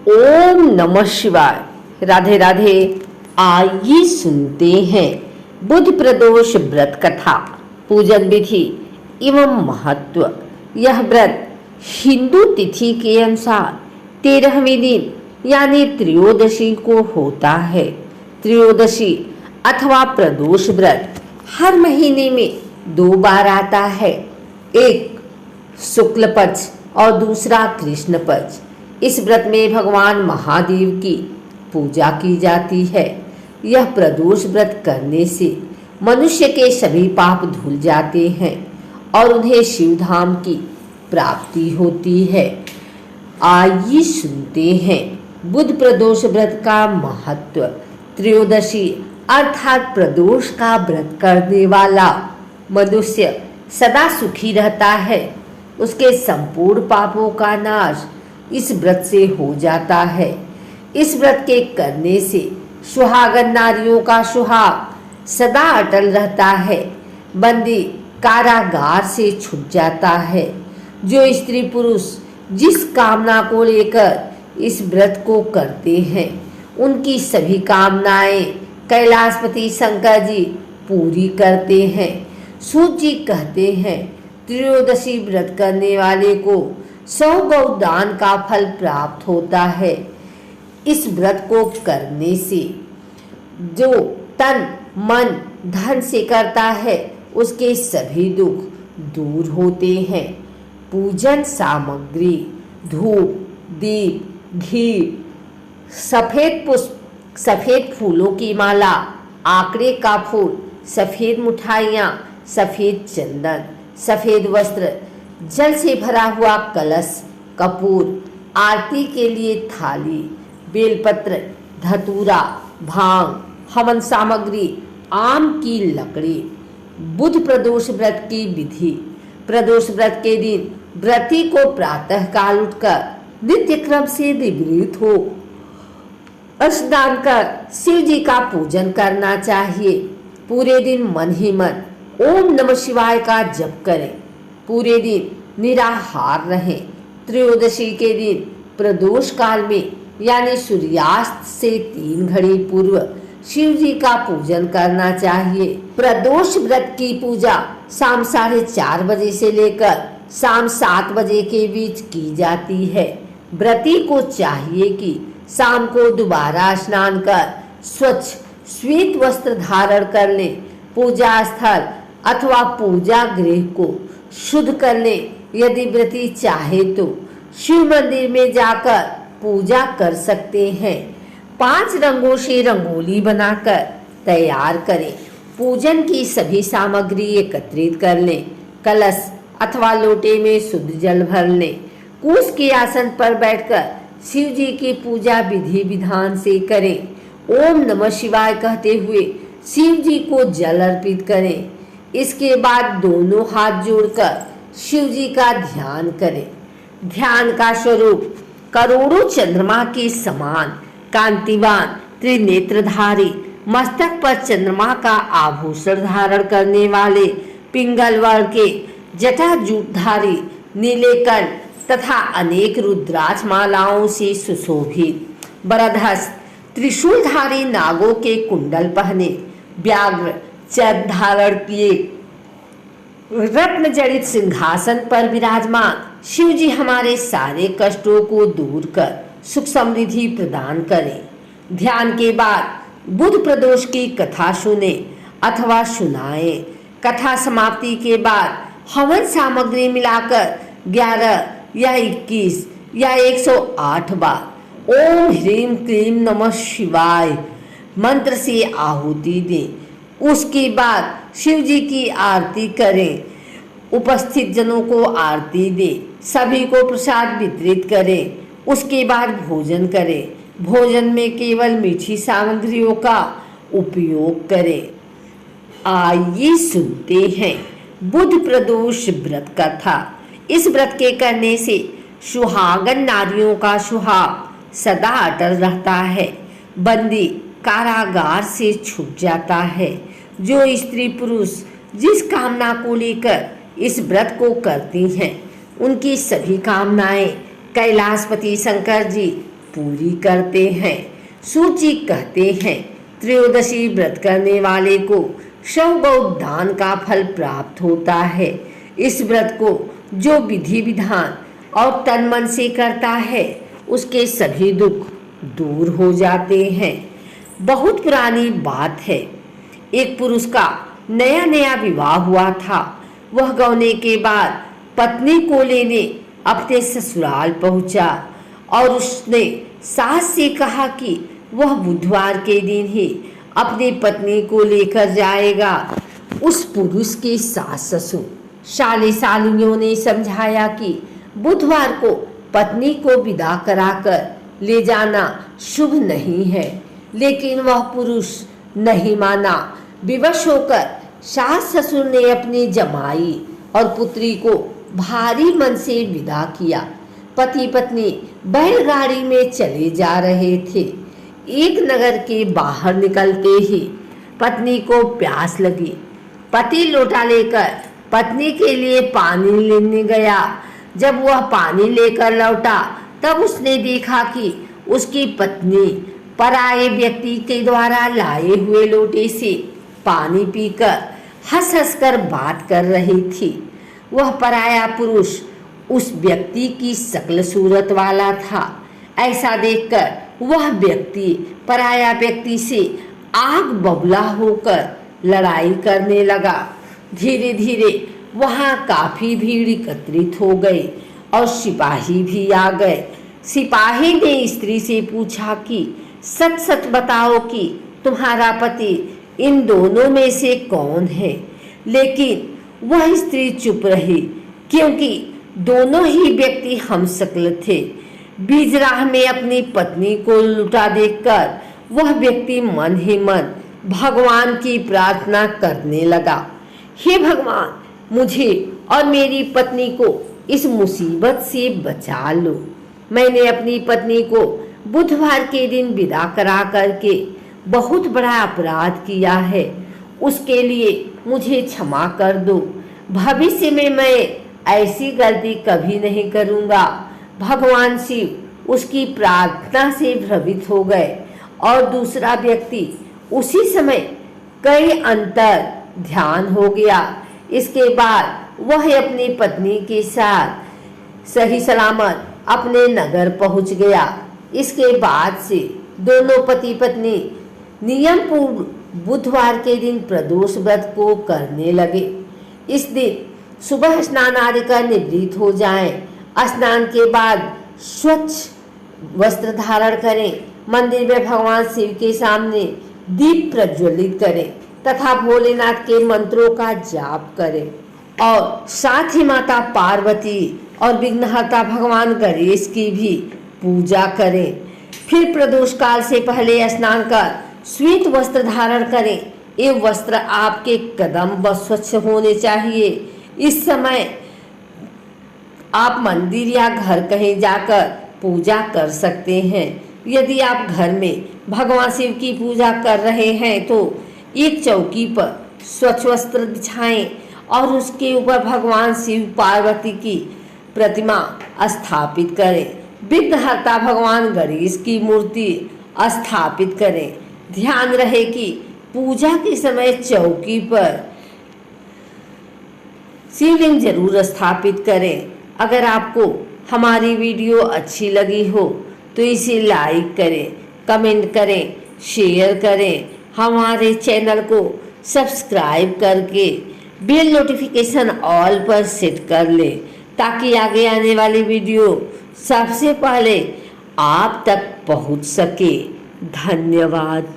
ओम नमः शिवाय। राधे राधे। आइए सुनते हैं बुध प्रदोष व्रत कथा, पूजन विधि एवं महत्व। यह व्रत हिंदू तिथि के अनुसार 13वें दिन यानी त्रयोदशी को होता है। त्रयोदशी अथवा प्रदोष व्रत हर महीने में 2 बार आता है, एक शुक्ल पक्ष और दूसरा कृष्ण पक्ष। इस व्रत में भगवान महादेव की पूजा की जाती है। यह प्रदोष व्रत करने से मनुष्य के सभी पाप धुल जाते हैं और उन्हें शिवधाम की प्राप्ति होती है। आइए सुनते हैं बुध प्रदोष व्रत का महत्व। त्रयोदशी अर्थात प्रदोष का व्रत करने वाला मनुष्य सदा सुखी रहता है। उसके संपूर्ण पापों का नाश इस व्रत से हो जाता है। इस व्रत के करने से सुहागन नारियों का सुहाग सदा अटल रहता है। बंदी कारागार से छूट जाता है। जो स्त्री पुरुष जिस कामना को लेकर इस व्रत को करते हैं, उनकी सभी कामनाएं कैलाशपति शंकर जी पूरी करते हैं। सूत जी कहते हैं, त्रयोदशी व्रत करने वाले को 100 गौदान का फल प्राप्त होता है। इस व्रत को करने से जो तन मन धन से करता है, उसके सभी दुख दूर होते हैं। पूजन सामग्री धूप, दीप, घी, सफेद पुष्प, सफेद फूलों की माला, आंकड़े का फूल, सफेद मिठाइयाँ, सफेद चंदन, सफेद वस्त्र, जल से भरा हुआ कलश, कपूर, आरती के लिए थाली, बेलपत्र, धतूरा, भांग, हवन सामग्री, आम की लकड़ी। बुध प्रदोष व्रत की विधि। प्रदोष व्रत के दिन व्रती को प्रातः काल उठकर नित्य क्रम से निवृत्त हो स्नान कर शिव जी का पूजन करना चाहिए। पूरे दिन मन ही मन ओम नमः शिवाय का जप करें। पूरे दिन निराहार रहें। त्रयोदशी के दिन प्रदोष काल में यानी सूर्यास्त से 3 घड़ी पूर्व शिव जी का पूजन करना चाहिए। प्रदोष व्रत की पूजा शाम 4:30 बजे से लेकर शाम 7 बजे के बीच की जाती है। व्रती को चाहिए कि शाम को दोबारा स्नान कर स्वच्छ श्वेत वस्त्र धारण कर ले। पूजा स्थल अथवा पूजा गृह को शुद्ध कर ले। यदि व्रती चाहे तो शिव मंदिर में जाकर पूजा कर सकते हैं। 5 रंगों से रंगोली बनाकर तैयार करें। पूजन की सभी सामग्री एकत्रित कर लें। कलश अथवा लोटे में शुद्ध जल भर लें। कुश के आसन पर बैठकर शिव जी की पूजा विधि विधान से करें। ओम नमः शिवाय कहते हुए शिव जी को जल अर्पित करें। इसके बाद दोनों हाथ जोड़कर शिव जी का ध्यान करें। ध्यान का स्वरूप करोड़ों चंद्रमा के समान कांतिवान त्रिनेत्रधारी, मस्तक पर चंद्रमा का आभूषण धारण करने वाले, पिंगल वर्ण के जटाजूटधारी, नीले कंठ तथा अनेक रुद्राक्ष मालाओं से सुशोभित, बरधस्त त्रिशूलधारी नागों के कुंडल पहने, व्याघ्र चर्म धारण किए, रत्न जड़ित सिंहासन पर विराजमान शिव जी हमारे सारे कष्टों को दूर कर सुख समृद्धि प्रदान करें। ध्यान के बाद बुध प्रदोष की कथा सुने अथवा सुनाएं। कथा समाप्ति के बाद हवन सामग्री मिलाकर 11 या 21 या 108 बार ओम ह्रीम क्लीम नमः शिवाय मंत्र से आहुति दें। उसके बाद शिव जी की आरती करें। उपस्थित जनों को आरती दें। सभी को प्रसाद वितरित करें। उसके बाद भोजन करें। भोजन में केवल मीठी सामग्रियों का उपयोग करें। आइए सुनते हैं बुध प्रदोष व्रत कथा। इस व्रत के करने से सुहागन नारियों का सुहाग सदा अटल रहता है। बंदी कारागार से छूट जाता है। जो स्त्री पुरुष जिस कामना को लेकर इस व्रत को करती हैं, उनकी सभी कामनाएं कैलाशपति शंकर जी पूरी करते हैं। सूची कहते हैं, त्रयोदशी व्रत करने वाले को शव दान का फल प्राप्त होता है। इस व्रत को जो विधि विधान और तन मन से करता है उसके सभी दुख दूर हो जाते हैं। बहुत पुरानी बात है, एक पुरुष का नया नया विवाह हुआ था। वह गौने के बाद पत्नी को लेने अपने ससुराल पहुंचा और उसने सास से कहा कि वह बुधवार के दिन ही अपनी पत्नी को लेकर जाएगा। उस पुरुष के सास ससुर साले सालियों ने समझाया कि बुधवार को पत्नी को विदा कराकर ले जाना शुभ नहीं है, लेकिन वह पुरुष नहीं माना। विवश होकर सास ससुर ने अपनी जमाई और पुत्री को भारी मन से विदा किया। पति पत्नी बैलगाड़ी में चले जा रहे थे। एक नगर के बाहर निकलते ही पत्नी को प्यास लगी। पति लोटा लेकर पत्नी के लिए पानी लेने गया। जब वह पानी लेकर लौटा तब उसने देखा कि उसकी पत्नी पराये व्यक्ति के द्वारा लाए हुए लोटे से पानी पीकर हंस हंस कर बात कर रही थी। वह पराया पुरुष उस व्यक्ति की शक्ल सूरत वाला था। ऐसा देखकर वह व्यक्ति पराया व्यक्ति से आग बबूला होकर लड़ाई करने लगा। धीरे धीरे वहां काफी भीड़ एकत्रित हो गई और सिपाही भी आ गए। सिपाही ने स्त्री से पूछा कि सच सच बताओ कि तुम्हारा पति इन दोनों में से कौन है। लेकिन वह स्त्री चुप रही, क्योंकि दोनों ही व्यक्ति हमशक्ल थे। बीच राह में अपनी पत्नी को लुटा देखकर वह व्यक्ति मन ही मन भगवान की प्रार्थना करने लगा, हे भगवान, मुझे और मेरी पत्नी को इस मुसीबत से बचा लो। मैंने अपनी पत्नी को बुधवार के दिन विदा करा करके बहुत बड़ा अपराध किया है। उसके लिए मुझे क्षमा कर दो। भविष्य में मैं ऐसी गलती कभी नहीं करूँगा। भगवान शिव उसकी प्रार्थना से भ्रमित हो गए और दूसरा व्यक्ति उसी समय कई अंतर ध्यान हो गया। इसके बाद वह अपनी पत्नी के साथ सही सलामत अपने नगर पहुंच गया। इसके बाद से दोनों पति पत्नी नियम पूर्व बुधवार के दिन प्रदोष व्रत को करने लगे। इस दिन सुबह स्नान आदि कर निवृत्त हो जाएं। स्नान के बाद स्वच्छ वस्त्र धारण करें। मंदिर में भगवान शिव के सामने दीप प्रज्वलित करें तथा भोलेनाथ के मंत्रों का जाप करें और साथ ही माता पार्वती और विघ्नहर्ता भगवान गणेश की भी पूजा करें। फिर प्रदोष काल से पहले स्नान कर श्वेत वस्त्र धारण करें। ये वस्त्र आपके कदम व स्वच्छ होने चाहिए। इस समय आप मंदिर या घर कहीं जाकर पूजा कर सकते हैं। यदि आप घर में भगवान शिव की पूजा कर रहे हैं तो एक चौकी पर स्वच्छ वस्त्र बिछाएं और उसके ऊपर भगवान शिव पार्वती की प्रतिमा स्थापित करें। विघ्नहर्ता भगवान गणेश की मूर्ति स्थापित करें। ध्यान रहे कि पूजा के समय चौकी पर शिवलिंग जरूर स्थापित करें। अगर आपको हमारी वीडियो अच्छी लगी हो तो इसे लाइक करें, कमेंट करें, शेयर करें। हमारे चैनल को सब्सक्राइब करके बेल नोटिफिकेशन ऑल पर सेट कर लें ताकि आगे आने वाली वीडियो सबसे पहले आप तक पहुंच सके। धन्यवाद।